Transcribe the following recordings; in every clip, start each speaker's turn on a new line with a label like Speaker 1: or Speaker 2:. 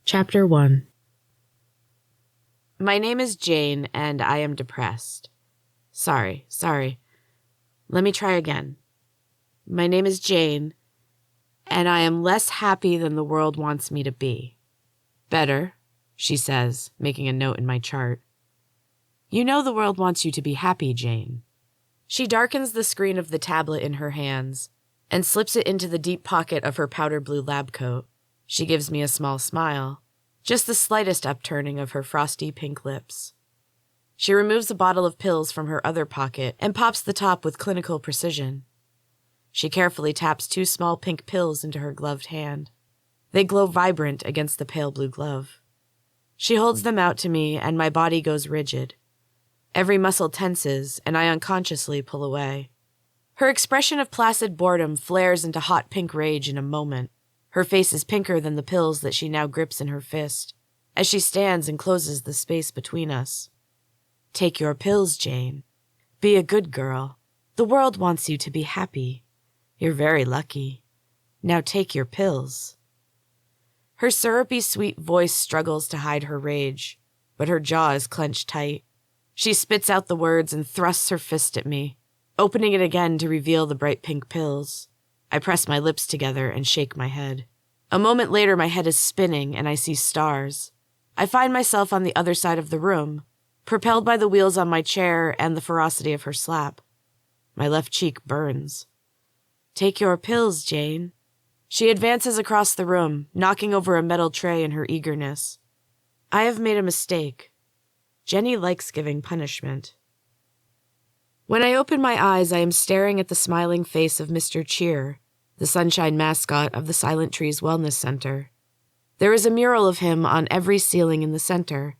Speaker 1: Chapter 1. My name is Jane, and I am depressed. Sorry. Let me try again. My name is Jane, and I am less happy than the world wants me to be. Better, she says, making a note in my chart. You know the world wants you to be happy, Jane. She darkens the screen of the tablet in her hands and slips it into the deep pocket of her powder blue lab coat. She gives me a small smile, just the slightest upturning of her frosty pink lips. She removes a bottle of pills from her other pocket and pops the top with clinical precision. She carefully taps 2 small pink pills into her gloved hand. They glow vibrant against the pale blue glove. She holds them out to me, and my body goes rigid. Every muscle tenses, and I unconsciously pull away. Her expression of placid boredom flares into hot pink rage in a moment. Her face is pinker than the pills that she now grips in her fist, as she stands and closes the space between us. Take your pills, Jane. Be a good girl. The world wants you to be happy. You're very lucky. Now take your pills. Her syrupy, sweet voice struggles to hide her rage, but her jaw is clenched tight. She spits out the words and thrusts her fist at me, opening it again to reveal the bright pink pills. I press my lips together and shake my head. A moment later, my head is spinning and I see stars. I find myself on the other side of the room, propelled by the wheels on my chair and the ferocity of her slap. My left cheek burns. Take your pills, Jane. She advances across the room, knocking over a metal tray in her eagerness. I have made a mistake. Jenny likes giving punishment. When I open my eyes, I am staring at the smiling face of Mr. Cheer, the sunshine mascot of the Silent Trees Wellness Center. There is a mural of him on every ceiling in the center,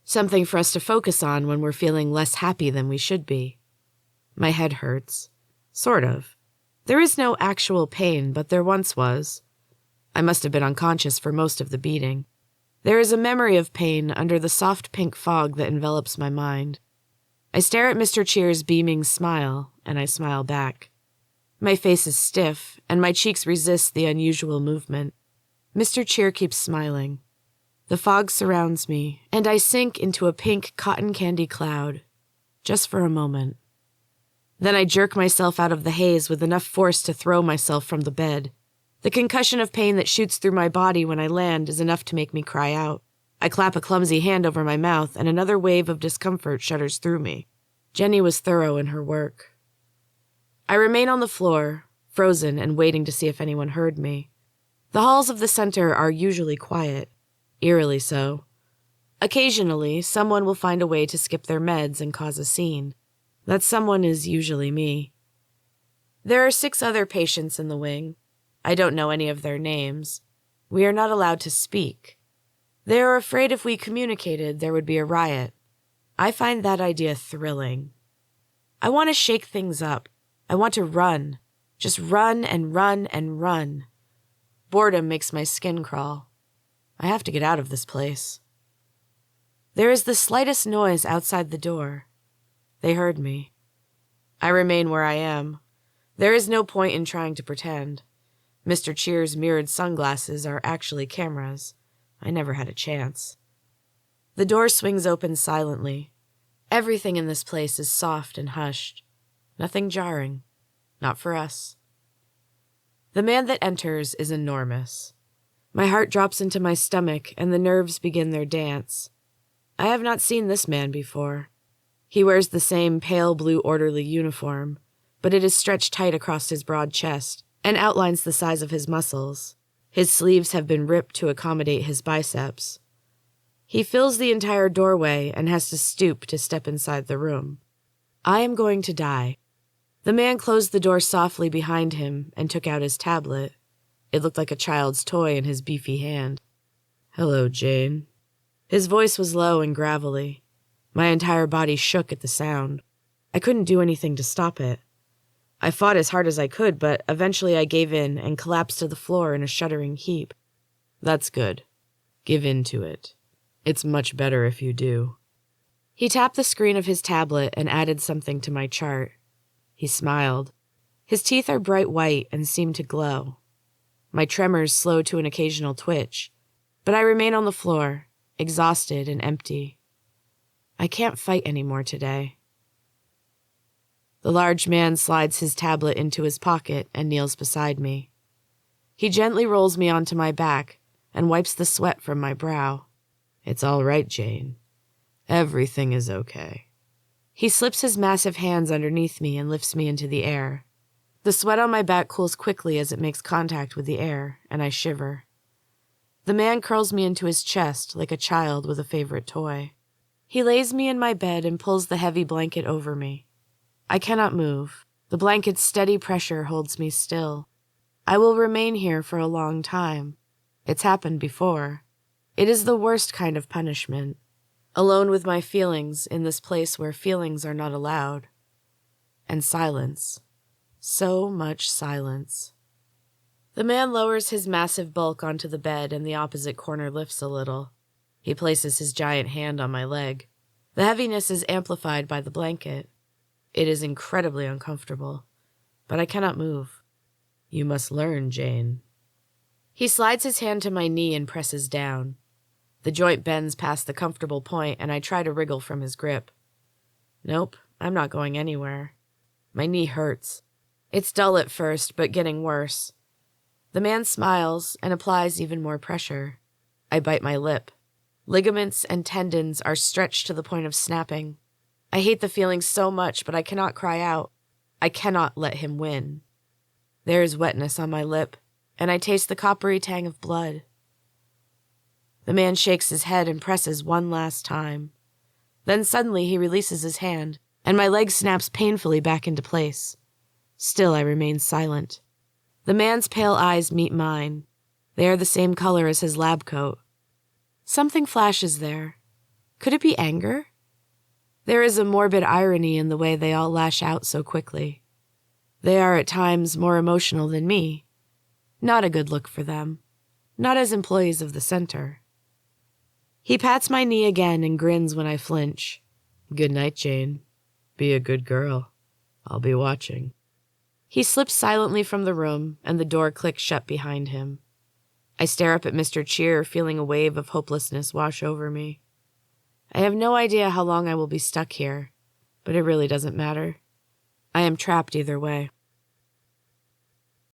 Speaker 1: something for us to focus on when we're feeling less happy than we should be. My head hurts. Sort of. There is no actual pain, but there once was. I must have been unconscious for most of the beating. There is a memory of pain under the soft pink fog that envelops my mind. I stare at Mr. Cheer's beaming smile, and I smile back. My face is stiff, and my cheeks resist the unusual movement. Mr. Cheer keeps smiling. The fog surrounds me, and I sink into a pink cotton candy cloud, just for a moment. Then I jerk myself out of the haze with enough force to throw myself from the bed. The concussion of pain that shoots through my body when I land is enough to make me cry out. I clap a clumsy hand over my mouth, and another wave of discomfort shudders through me. Jenny was thorough in her work. I remain on the floor, frozen and waiting to see if anyone heard me. The halls of the center are usually quiet, eerily so. Occasionally, someone will find a way to skip their meds and cause a scene. That someone is usually me. There are 6 other patients in the wing. I don't know any of their names. We are not allowed to speak. They are afraid if we communicated, there would be a riot. I find that idea thrilling. I want to shake things up. I want to run. Just run and run and run. Boredom makes my skin crawl. I have to get out of this place. There is the slightest noise outside the door. They heard me. I remain where I am. There is no point in trying to pretend. Mr. Cheer's mirrored sunglasses are actually cameras. I never had a chance. The door swings open silently. Everything in this place is soft and hushed. Nothing jarring. Not for us. The man that enters is enormous. My heart drops into my stomach and the nerves begin their dance. I have not seen this man before. He wears the same pale blue orderly uniform, but it is stretched tight across his broad chest and outlines the size of his muscles. His sleeves have been ripped to accommodate his biceps. He fills the entire doorway and has to stoop to step inside the room. I am going to die. The man closed the door softly behind him and took out his tablet. It looked like a child's toy in his beefy hand. Hello, Jane. His voice was low and gravelly. My entire body shook at the sound. I couldn't do anything to stop it. I fought as hard as I could, but eventually I gave in and collapsed to the floor in a shuddering heap. That's good. Give in to it. It's much better if you do. He tapped the screen of his tablet and added something to my chart. He smiled. His teeth are bright white and seem to glow. My tremors slow to an occasional twitch. But I remain on the floor, exhausted and empty. I can't fight anymore today. The large man slides his tablet into his pocket and kneels beside me. He gently rolls me onto my back and wipes the sweat from my brow. It's all right, Jane. Everything is okay. He slips his massive hands underneath me and lifts me into the air. The sweat on my back cools quickly as it makes contact with the air, and I shiver. The man curls me into his chest like a child with a favorite toy. He lays me in my bed and pulls the heavy blanket over me. I cannot move. The blanket's steady pressure holds me still. I will remain here for a long time. It's happened before. It is the worst kind of punishment. Alone with my feelings in this place where feelings are not allowed. And silence. So much silence. The man lowers his massive bulk onto the bed and the opposite corner lifts a little. He places his giant hand on my leg. The heaviness is amplified by the blanket. It is incredibly uncomfortable, but I cannot move. You must learn, Jane. He slides his hand to my knee and presses down. The joint bends past the comfortable point, and I try to wriggle from his grip. Nope, I'm not going anywhere. My knee hurts. It's dull at first, but getting worse. The man smiles and applies even more pressure. I bite my lip. Ligaments and tendons are stretched to the point of snapping. I hate the feeling so much, but I cannot cry out. I cannot let him win. There is wetness on my lip, and I taste the coppery tang of blood. The man shakes his head and presses one last time. Then suddenly he releases his hand, and my leg snaps painfully back into place. Still I remain silent. The man's pale eyes meet mine. They are the same color as his lab coat. Something flashes there. Could it be anger? There is a morbid irony in the way they all lash out so quickly. They are at times more emotional than me. Not a good look for them. Not as employees of the center. He pats my knee again and grins when I flinch. Good night, Jane. Be a good girl. I'll be watching. He slips silently from the room, and the door clicks shut behind him. I stare up at Mr. Cheer, feeling a wave of hopelessness wash over me. I have no idea how long I will be stuck here, but it really doesn't matter. I am trapped either way.